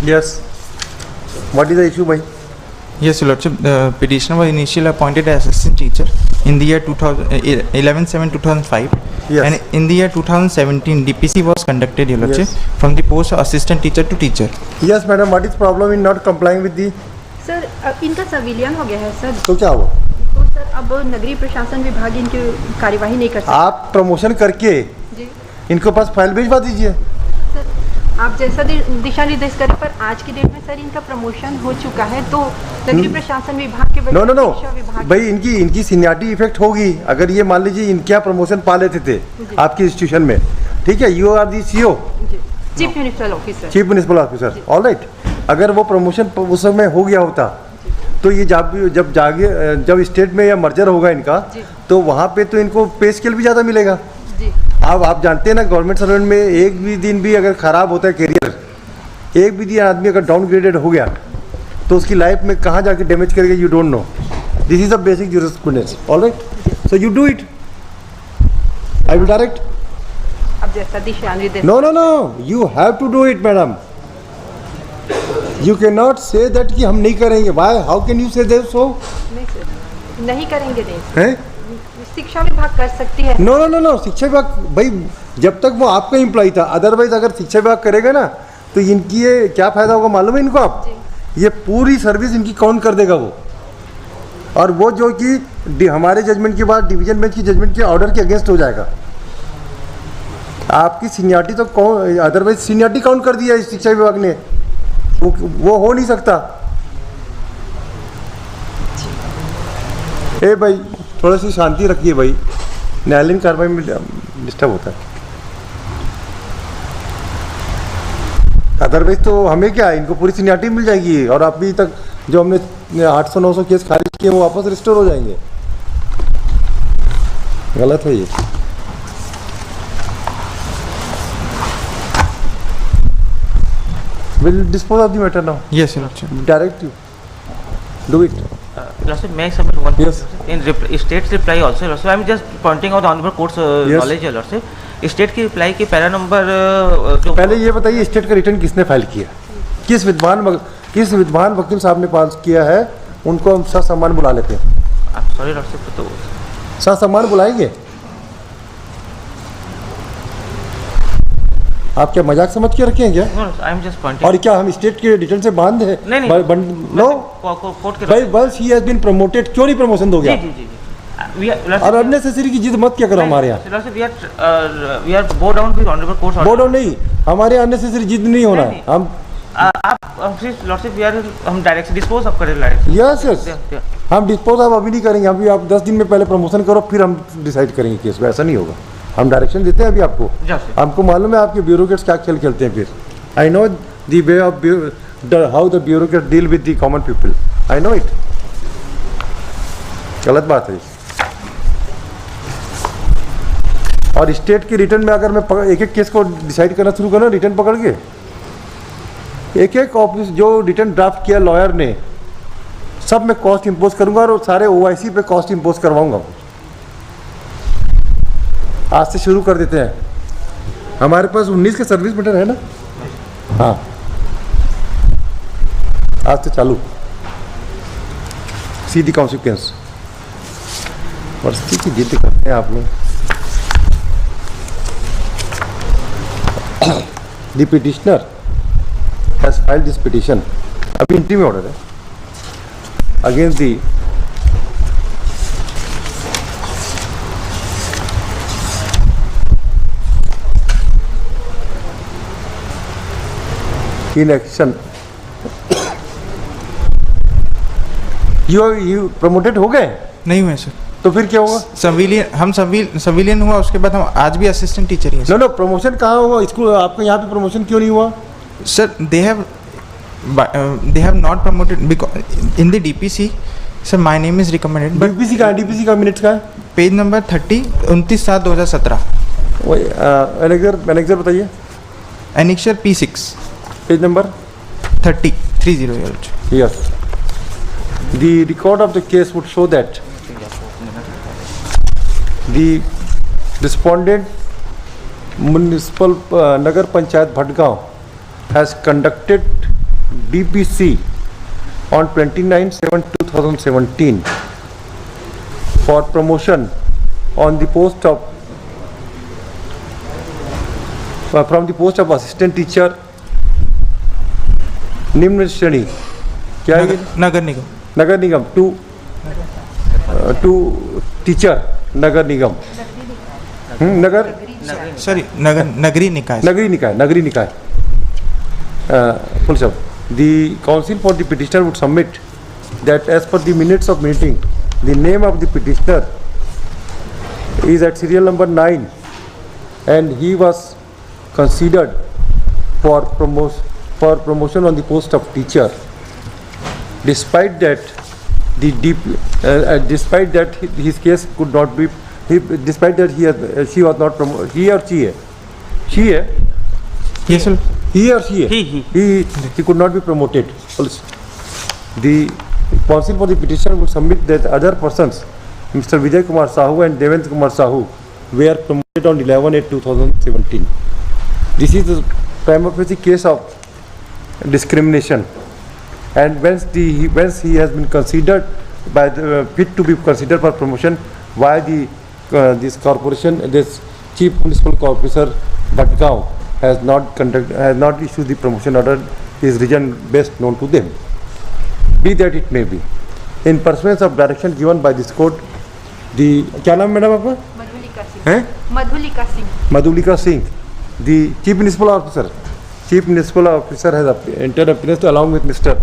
Yes. What is the issue, bhai? Yes, Your Lordship. The petitioner was initially appointed as assistant teacher in the year 11/7/2005. Yes. And in the year 2017, DPC was conducted, Your Lordship, Yes. from the post of assistant teacher to teacher. Yes, madam. What is problem in not complying with the? Sir इनका संविलियन हो गया है sir, तो क्या हुआ? तो sir अब नगरीय प्रशासन विभाग इनकी कार्यवाही नहीं कर सकता। आप प्रमोशन करके जी इनको पास फाइल भिजवा दीजिए। सर, आप जैसा दिशा निर्देश करें, पर आज की डेट में सर इनका प्रमोशन हो चुका है, तो नगरीय प्रशासन विभाग के नो नो नो शिक्षा विभाग भाई, इनकी सीनियरिटी इफेक्ट होगी अगर ये मान लीजिए इनके प्रमोशन पा लेते थे आपकी इंस्टीट्यूशन में। ठीक है, you are the CO, chief municipal officer. Chief municipal officer, all right. अगर वो प्रमोशन उस समय हो गया होता तो ये जब स्टेट में या मर्जर होगा इनका, तो वहाँ पे तो इनको पे स्केल भी ज़्यादा मिलेगा। जी अब आप जानते हैं ना, गवर्नमेंट सर्वेंट में एक भी दिन भी अगर ख़राब होता है कैरियर, एक भी दिन आदमी अगर डाउनग्रेडेड हो गया तो उसकी लाइफ में कहाँ जाके डैमेज करेगा, you don't know. This is a basic jurisprudence, all right. So you do it, I will direct. अब जैसा दिशा निर्देश। No no no, you have to do it madam. You can not say that कि हम नहीं करेंगे। Why, how can you say that? So नहीं sir, नहीं करेंगे नहीं, हैं? शिक्षा विभाग कर सकती है। नो नो नो नो, शिक्षा विभाग भाई जब तक वो आपका एम्प्लॉय था, अदरवाइज अगर शिक्षा विभाग करेगा ना तो इनकी ये क्या फायदा होगा मालूम है इनको? आप ये पूरी सर्विस इनकी कौन कर देगा वो, और वो जो कि हमारे जजमेंट के बाद डिवीजन बेंच की जजमेंट के ऑर्डर के अगेंस्ट हो जाएगा। आपकी सीनियरिटी तो कौन, अदरवाइज सीनियरिटी काउंट कर दिया इस शिक्षा विभाग ने, वो हो नहीं सकता। ए भाई थोड़ा सी शांति रखिए भाई, न्यायालयीन कार्रवाई में डिस्टर्ब होता है। अदरवाइज तो हमें क्या है, इनको पूरी सीनियरिटी मिल जाएगी और अभी तक जो हमने 800-900 केस खारिज किए वो वापस रिस्टोर हो जाएंगे। गलत है ये। Will dispose of the matter now. Yes, Your Lordship. Direct you. Do it. Lordship, may I submit one Yes. in state's reply also, Lordship? I am just pointing out the honorable court's Yes. knowledge, Lordship. State की reply की para number जो पहले ये बताइए state का return किसने file किया, किस विद्वान वकील साहब ने पास किया है, उनको हम ससम्मान बुला लेते हैं। सॉरी लॉर्डशिप, तो ससम्मान बुलाएंगे? आप क्या मजाक समझ के रखे हैं क्या? I am just pointing. और क्या हम स्टेट के रिटर्न से बांध है? नहीं नो कोर्ट के भाई, बस ही हैज बीन प्रमोटेड, क्यों नहीं प्रमोशन दोगे आप? जी और अननेसेसरी की जिद मत क्या करो हमारे यहाँ। We are bow down with honourable court order. Board नहीं, हमारे अननेसेसरी जिद नहीं होना है। हम आप लॉर्डशिप हम डायरेक्ट डिस्पोज ऑफ करें डायरेक्ट। यस यस, हम डिस्पोज ऑफ अभी नहीं करेंगे, अभी आप 10 दिन में पहले प्रमोशन करो फिर हम डिसाइड करेंगे केस को। ऐसा नहीं होगा, हम डायरेक्शन देते हैं अभी आपको। हमको मालूम है आपके ब्यूरोक्रेट्स क्या खेल खेलते हैं फिर। I know the way of how the bureaucrat deal with the common people, I know it. गलत बात है। और स्टेट के रिटर्न में अगर मैं एक एक केस को डिसाइड करना शुरू करूँ, रिटर्न पकड़ के एक एक ऑफिस जो रिटर्न ड्राफ्ट किया लॉयर ने, सब मैं कॉस्ट इंपोज करूंगा और सारे OIC पे कॉस्ट इंपोज करवाऊंगा। आज से शुरू कर देते हैं। हमारे पास 19 के सर्विस मीटर है ना? हाँ, आज से चालू। See the consequence. वर्षी की जिद करते हैं आप लोग। The petitioner has filed this petition, अभी इंट्री में ऑर्डर है, against the inaction. You promoted हो गए? नहीं हुए सर। तो फिर क्या होगा? सिविलियन हुआ, उसके बाद हम आज भी असिस्टेंट टीचर ही हैं। नो प्रमोशन कहाँ हुआ? स्कूल आपका यहाँ पे प्रमोशन क्यों नहीं हुआ? Sir they have not promoted because in the DPC, sir my name is recommended but DPC का मिनट्स का है? Page number 30 29/7/2017। वही मैनेजर बताइए। Annexure P6 page number 30 Yes. The record of the case would show that the respondent municipal Nagar Panchayat Bhatgaon has conducted DPC on 29/7/2017 for promotion on the post of from the post of assistant teacher निम्न श्रेणी क्या है ये? नगर निगम नगर निगम to teacher नगर निगम नगर सॉरी नगरी निकाय नगरी निकाय full stop. The council for the petitioner would submit that as per the minutes of meeting, the name of the petitioner is at serial number 9 and he was considered for promotion on the post of teacher. Despite that, despite that his case could not be, despite that she was not promoted, he or she है Yes, sir. he or she है he could not be promoted. The council for the petitioner would submit that other persons, Mr. Vijay Kumar Sahu and Devendra Kumar Sahu, were promoted on 11/8/2017. This is the prima facie case of discrimination, and once he has been considered by the fit to be considered for promotion, why this corporation, this chief municipal officer Bhatgaon has not issued the promotion order is reason best known to them. Be that it may be, in pursuance of direction given by this court, the क्या नाम madam आपका हैं? Madhulika Singh, the chief municipal officer has entered appearance along with Mr.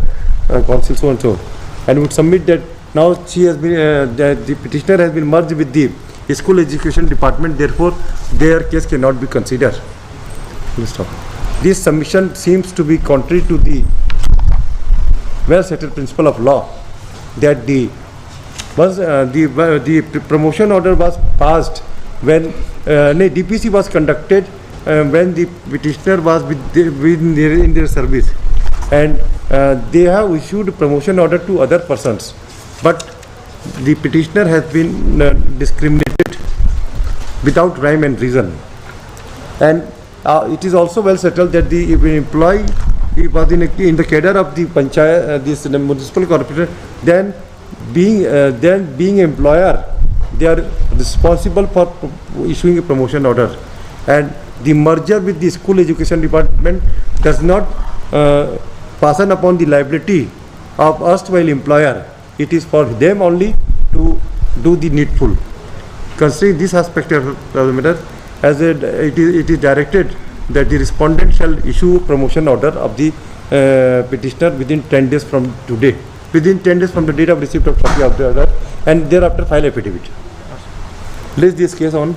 Council so and so, and would submit that now she has been that the petitioner has been merged with the school education department, therefore their case cannot be considered. This submission seems to be contrary to the well settled principle of law that the promotion order was passed when DPC was conducted when the petitioner was in their service, and they have issued promotion order to other persons, but the petitioner has been discriminated without rhyme and reason. And it is also well settled that the employee was in the cadre of the panchayat, this municipal corporation, then being employer, they are responsible for issuing a promotion order, and the merger with the school education department does not fasten upon the liability of erstwhile employer. It is for them only to do the needful. Considering this aspect of the matter, as it is directed that the respondent shall issue promotion order of the petitioner within 10 days from today, within 10 days from the date of receipt of copy of the order, and thereafter file affidavit. Place this case on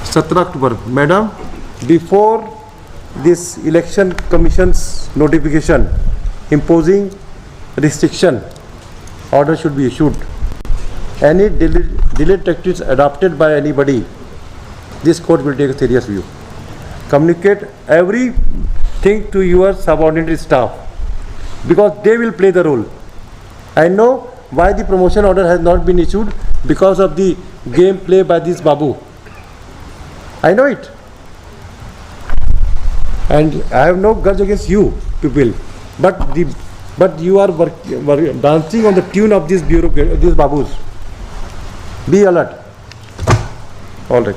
17 October. Madam, before this election commission's notification imposing restriction order should be issued, any delayed tactics adopted by anybody, this court will take a serious view. Communicate everything to your subordinate staff, because they will play the role. I know why the promotion order has not been issued, because of the game play by this Babu. I know it, and I have no grudge against you people, but you are dancing on the tune of these Babus. Be alert. All right.